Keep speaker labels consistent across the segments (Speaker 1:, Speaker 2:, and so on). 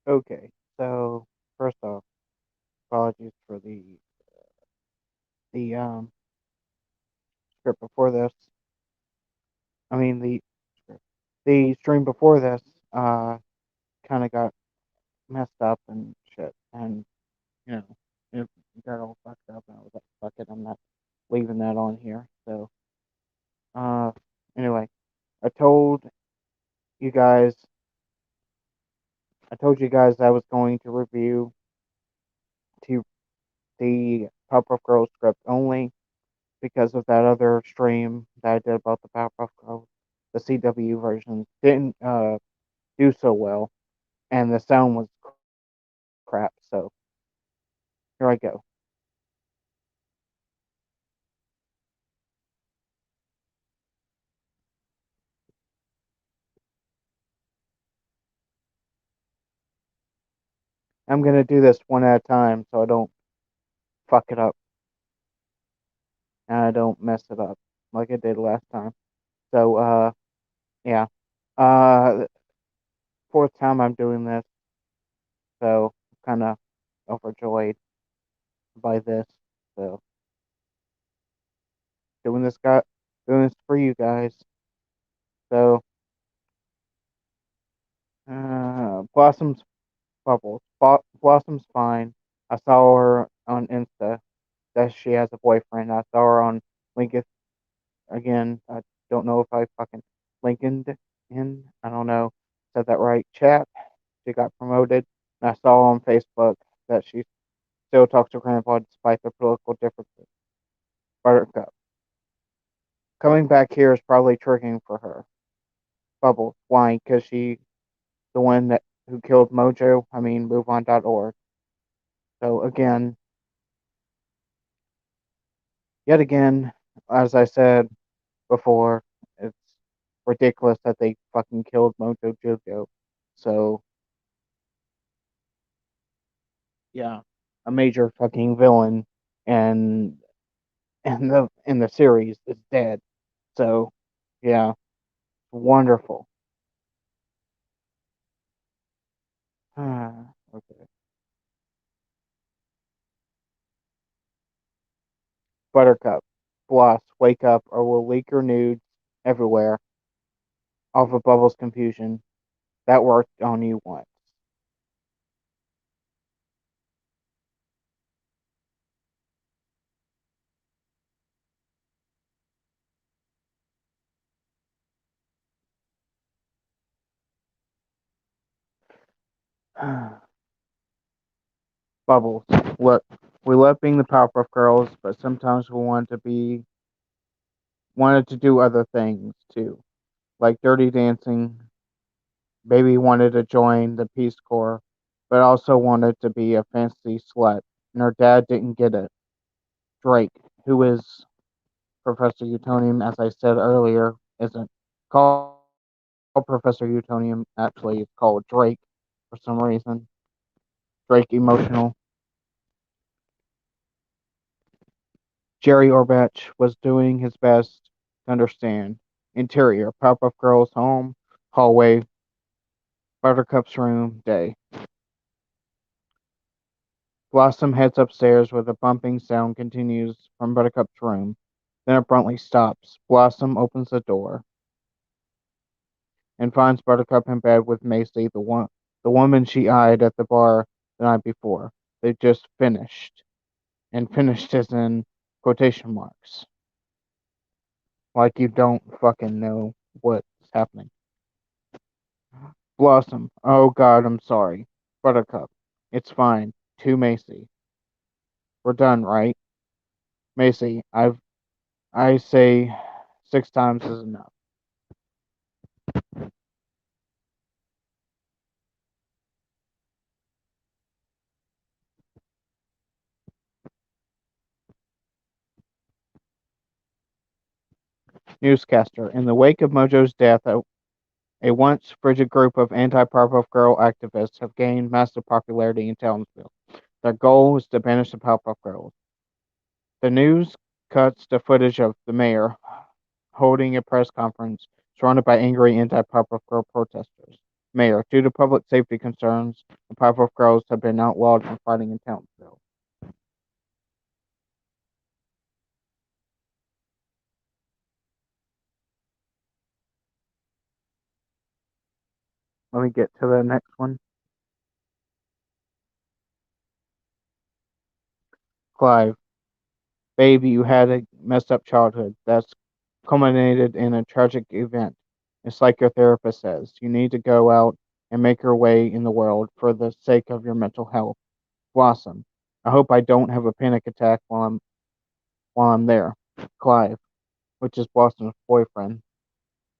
Speaker 1: Okay, so first off, apologies for the script before this. I mean the stream before this kind of got messed up and shit, and you know it got all fucked up, and I was like, fuck it, I'm not leaving that on here. So uh, anyway, I told you guys, I told you guys I was going to review to the Powerpuff Girls script only because of that other stream that I did about the Powerpuff Girls. The CW version didn't do so well, and the sound was crap. So here I go. I'm gonna do this one at a time so I don't fuck it up and I don't mess it up like I did last time. So yeah. Uh fourth time I'm doing this, so I'm kinda overjoyed by this. So doing this for you guys. So Blossom's Bubbles. Blossom's fine. I saw her on Insta that she has a boyfriend. I saw her on LinkedIn again. I don't know if I fucking LinkedIn in. I don't know. Said that right. Chat. She got promoted. And I saw on Facebook that she still talks to Grandpa despite their political differences. Buttercup. Coming back here is probably triggering for her. Bubbles. Why? Because she the one that who killed Mojo. I mean, MoveOn.org. So again, yet again, as I said before, it's ridiculous that they fucking killed Mojo Jojo. So yeah, a major fucking villain and in the series is dead. So yeah, wonderful. Okay. Buttercup, Floss, wake up or we'll leak your nudes everywhere off of Bubbles' confusion. That worked on you once. Bubbles, look, we love being the Powerpuff Girls, but sometimes we wanted to do other things too, like Dirty Dancing. Baby wanted to join the Peace Corps, but also wanted to be a fancy slut, and her dad didn't get it. Drake, who is Professor Utonium, as I said earlier, isn't called Professor Utonium. Actually, it's called Drake for some reason. Drake emotional. Jerry Orbach was doing his best to understand. Interior, Powerpuff Girls home, hallway, Buttercup's room, day. Blossom heads upstairs where the bumping sound continues from Buttercup's room, then abruptly stops. Blossom opens the door and finds Buttercup in bed with Macy, the woman she eyed at the bar the night before. They just finished. And finished is in quotation marks. Like you don't fucking know what's happening. Blossom. Oh god, I'm sorry. Buttercup. It's fine. To Macy. We're done, right? Macy, I say 6 times is enough. Newscaster. In the wake of Mojo's death, a once frigid group of anti-Powerpuff Girl activists have gained massive popularity in Townsville. Their goal is to banish the Powerpuff Girls. The news cuts to footage of the mayor holding a press conference surrounded by angry anti-Powerpuff Girl protesters. Mayor, due to public safety concerns, the Powerpuff Girls have been outlawed from fighting in Townsville. Let me get to the next one. Clive, baby, you had a messed up childhood. That's culminated in a tragic event. It's like your therapist says. You need to go out and make your way in the world for the sake of your mental health. Blossom. I hope I don't have a panic attack while I'm there. Clive, which is Blossom's boyfriend,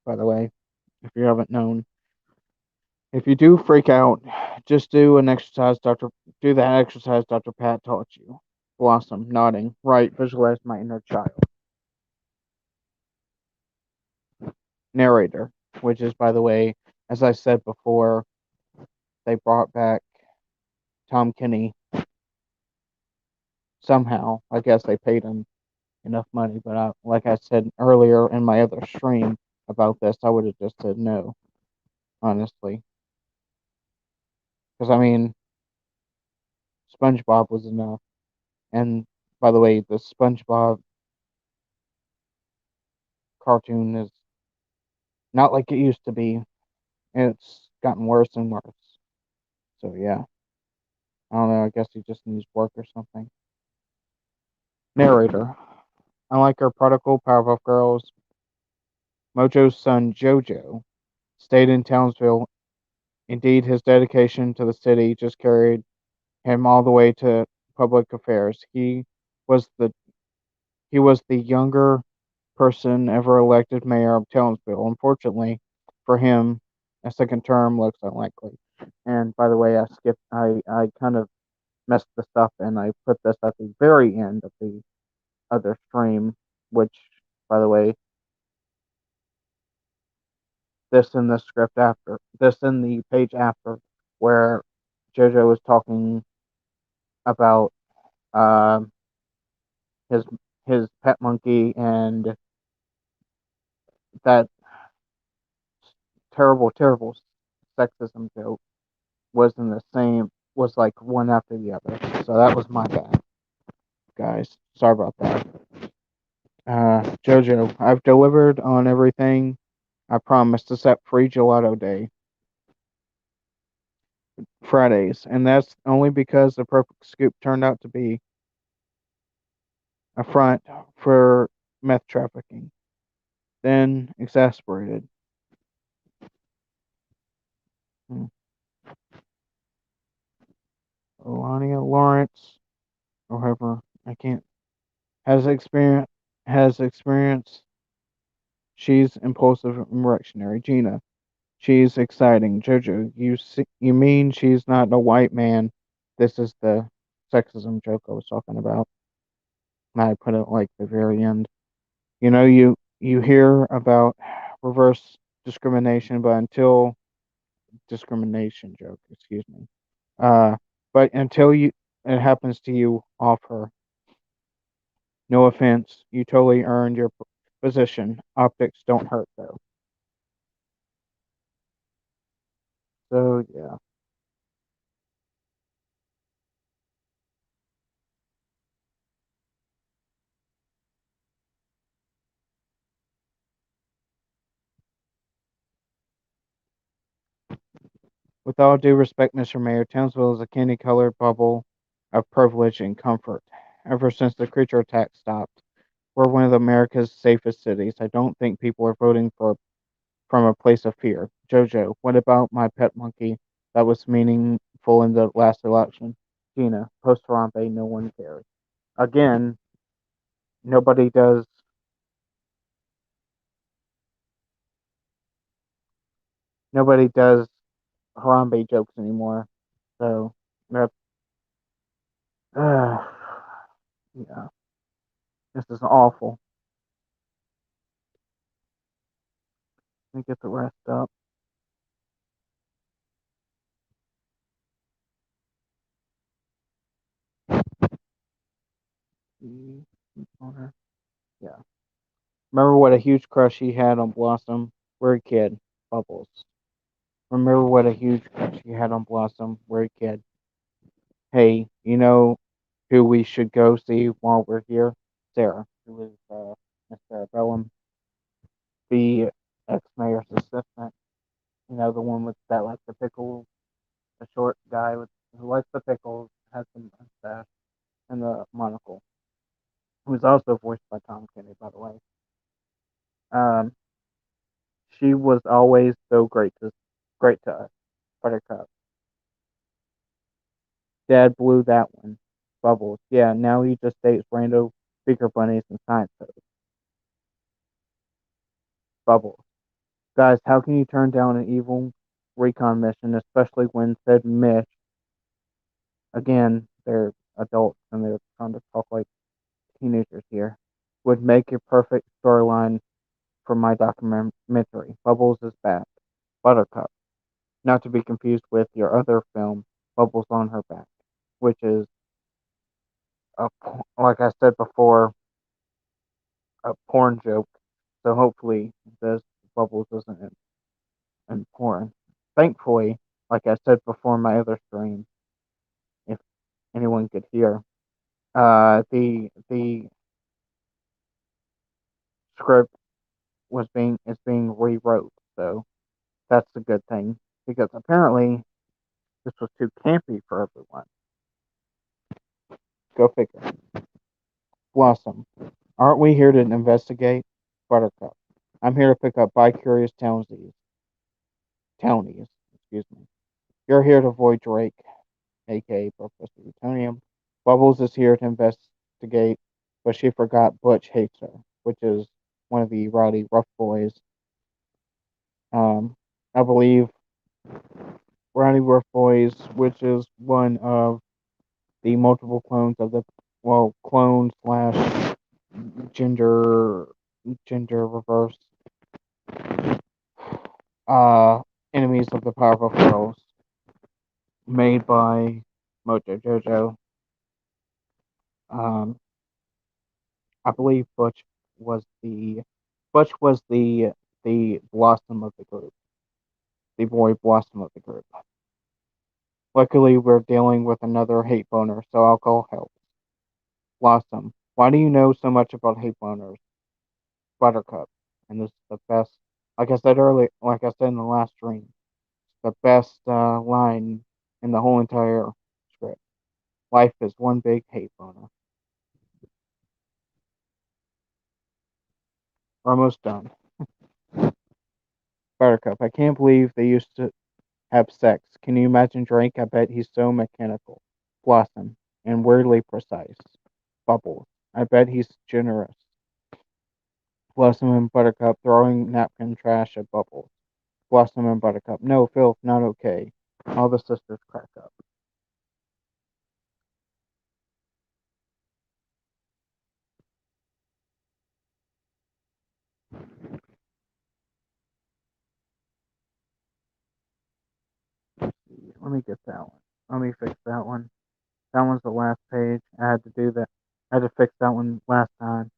Speaker 1: by the way, if you haven't known. If you do freak out, just do that exercise Dr. Pat taught you. Blossom, nodding. Right, visualize my inner child. Narrator, which is, by the way, as I said before, they brought back Tom Kenny somehow. I guess they paid him enough money, but like I said earlier in my other stream about this, I would have just said no, honestly. Because, I mean, SpongeBob was enough. And, by the way, the SpongeBob cartoon is not like it used to be. It's gotten worse and worse. So, yeah. I don't know. I guess he just needs work or something. Narrator. Unlike our prodigal Powerpuff Girls, Mojo's son Jojo stayed in Townsville. Indeed, his dedication to the city just carried him all the way to public affairs. Was the he was the younger person ever elected mayor of Townsville. Unfortunately for him, a second term looks unlikely. And by the way, I kind of messed this up and I put this at the very end of the other stream, which, by the way, this in the page after, where JoJo was talking about uh, his his pet monkey and that terrible sexism joke was like one after the other. So that was my bad, guys. Sorry about that. Jojo, I've delivered on everything I promised except free gelato day Fridays, and that's only because the perfect scoop turned out to be a front for meth trafficking. Then, exasperated, hmm, Melania Lawrence, or whoever, I can't, has experience, has experience. She's impulsive and reactionary. Gina, she's exciting. Jojo, you mean she's not a white man? This is the sexism joke I was talking about. I put it like the very end. You hear about reverse discrimination, but until discrimination joke, excuse me. Uh, but until it happens to you, offer. No offense, you totally earned your position. Optics don't hurt though. So yeah. With all due respect, Mr. Mayor, Townsville is a candy-colored bubble of privilege and comfort. Ever since the creature attack stopped, we're one of America's safest cities. I don't think people are voting from a place of fear. Jojo, what about my pet monkey that was meaningful in the last election? Gina, post Harambe, no one cares. Again, nobody does nobody does Harambe jokes anymore. So that's yeah, this is awful. Let me get the rest up. Yeah. Remember what a huge crush he had on Blossom? We're a kid. Bubbles. Remember what a huge crush you had on Blossom. We're a kid. Hey, you know who we should go see while we're here? Sarah, who was Miss Sarah Bellum, the ex-mayor's assistant. You know, the one with that likes the pickles, the short guy with who likes the pickles, has the mustache and the monocle. Who was also voiced by Tom Kenny, by the way. Um, she was always so great to us. Buttercup. Dad blew that one. Bubbles. Yeah, now he just dates rando speaker bunnies and science shows. Bubbles. Guys, how can you turn down an evil recon mission, especially when said Mitch, again, they're adults and they're trying to talk like teenagers here, would make a perfect storyline for my documentary. Bubbles is back. Buttercup. Not to be confused with your other film, Bubbles on Her Back, which is, like I said before, a porn joke. So hopefully this Bubbles isn't in porn. Thankfully, like I said before in my other stream, if anyone could hear, the script is being rewrote. So that's a good thing because apparently this was too campy for everyone. Go figure. Blossom. Aren't we here to investigate? Buttercup. I'm here to pick up bi-curious townies, excuse me. You're here to avoid Drake, aka Professor Utonium. Bubbles is here to investigate, but she forgot Butch hates her, which is one of the rowdy rough boys. I believe Rowdy Rough Boys, which is one of the multiple clones of the clone slash gender reverse uh enemies of the Powerpuff Girls made by Mojo Jojo. Um, I believe Butch was the blossom of the group, the boy blossom of the group. Luckily, we're dealing with another hate boner, so alcohol helps. Blossom, why do you know so much about hate boners? Buttercup, and this is the best. Like I said earlier, like I said in the last stream, the best line in the whole entire script. Life is one big hate boner. We're almost done. Buttercup, I can't believe they used to have sex. Can you imagine Drake? I bet he's so mechanical. Blossom, and weirdly precise. Bubbles, I bet he's generous. Blossom and Buttercup throwing napkin trash at Bubbles. Blossom and Buttercup, no, filth, not okay. All the sisters crack up. Let me get that one. Let me fix that one. That one's the last page. I had to do that. I had to fix that one last time.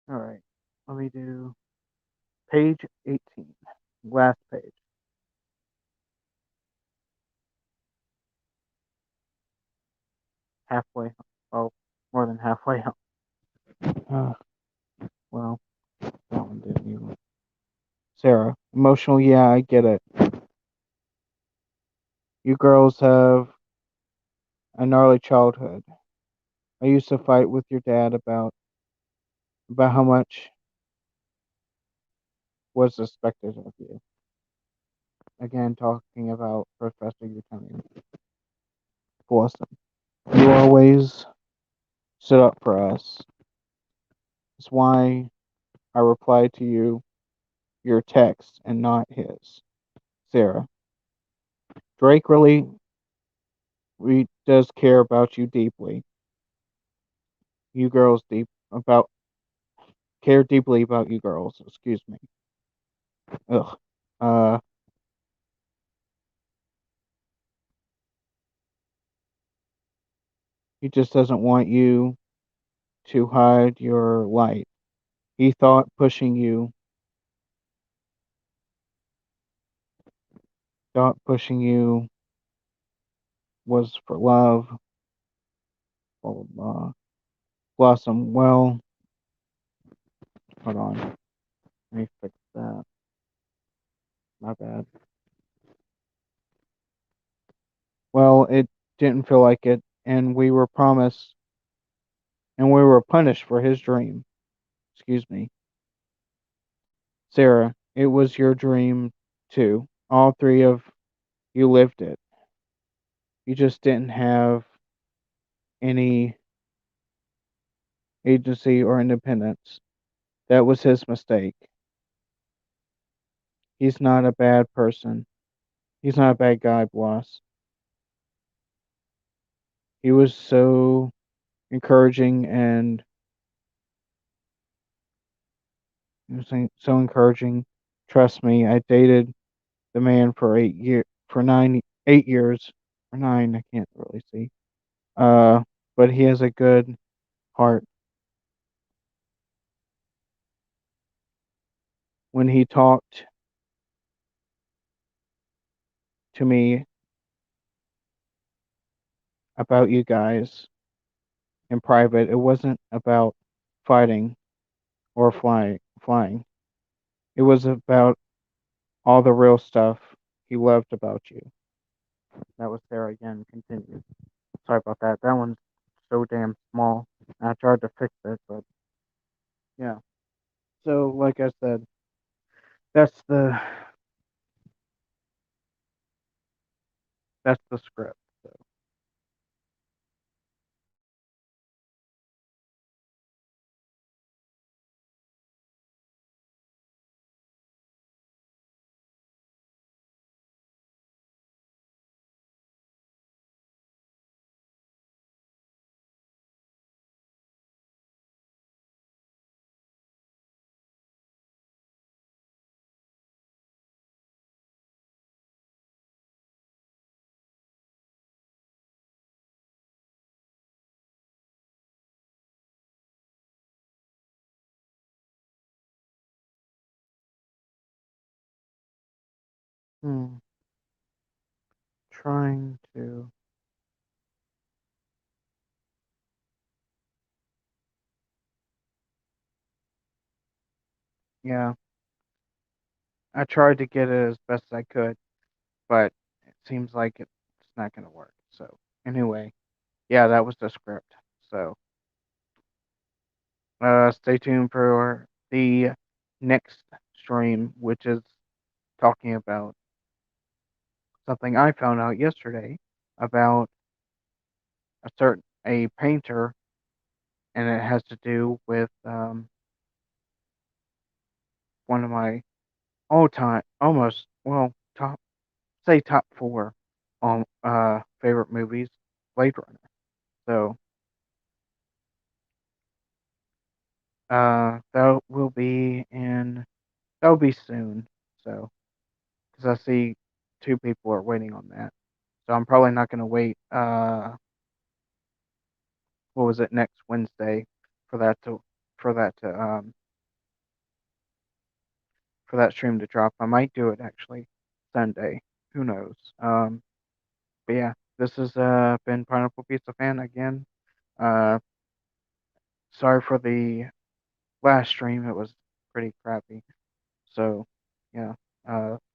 Speaker 1: Alright. Let me do page 18. Last page. Halfway. Oh, more than halfway up. Uh, well, that one didn't even. Sarah. Emotional, yeah, I get it. You girls have a gnarly childhood. I used to fight with your dad about how much was expected of you. again talking about Professor Utonium. Blossom. You always stood up for us. That's why I replied to your text and not his. Sarah. Drake really does care about you deeply. You girls care deeply about you girls. Excuse me. Ugh. Uh, he just doesn't want you to hide your light. He thought pushing you was for love. Blah blah blah. Blossom. Well, hold on. Let me fix that. My bad. Well, it didn't feel like it, and we were punished for his dream. Excuse me. Sarah, it was your dream too. All three of you lived it. You just didn't have any agency or independence. That was his mistake. He's not a bad person. He's not a bad guy, Bloss. He was so encouraging and he was so encouraging. Trust me, I dated the man for 8 years or nine. I can't really see. But he has a good heart. When he talked to me about you guys in private, it wasn't about fighting or flying. It was about all the real stuff he loved about you. That was Sarah again. Continue. Sorry about that. That one's so damn small. I tried to fix it, but yeah. So, like I said, that's the that's the script. So, hmm, trying to. Yeah, I tried to get it as best I could, but it seems like it's not gonna work. So, anyway, yeah, that was the script. So, stay tuned for the next stream, which is talking about something I found out yesterday about a painter, and it has to do with one of my all time, almost well, top four favorite movies, Blade Runner. So that will be soon. So because I see two people are waiting on that, so I'm probably not going to wait. What was it, next Wednesday for that to for that to for that stream to drop. I might do it actually Sunday. Who knows? But yeah, this has been Pineapple Pizza Fan again. Uh, sorry for the last stream; it was pretty crappy. So yeah,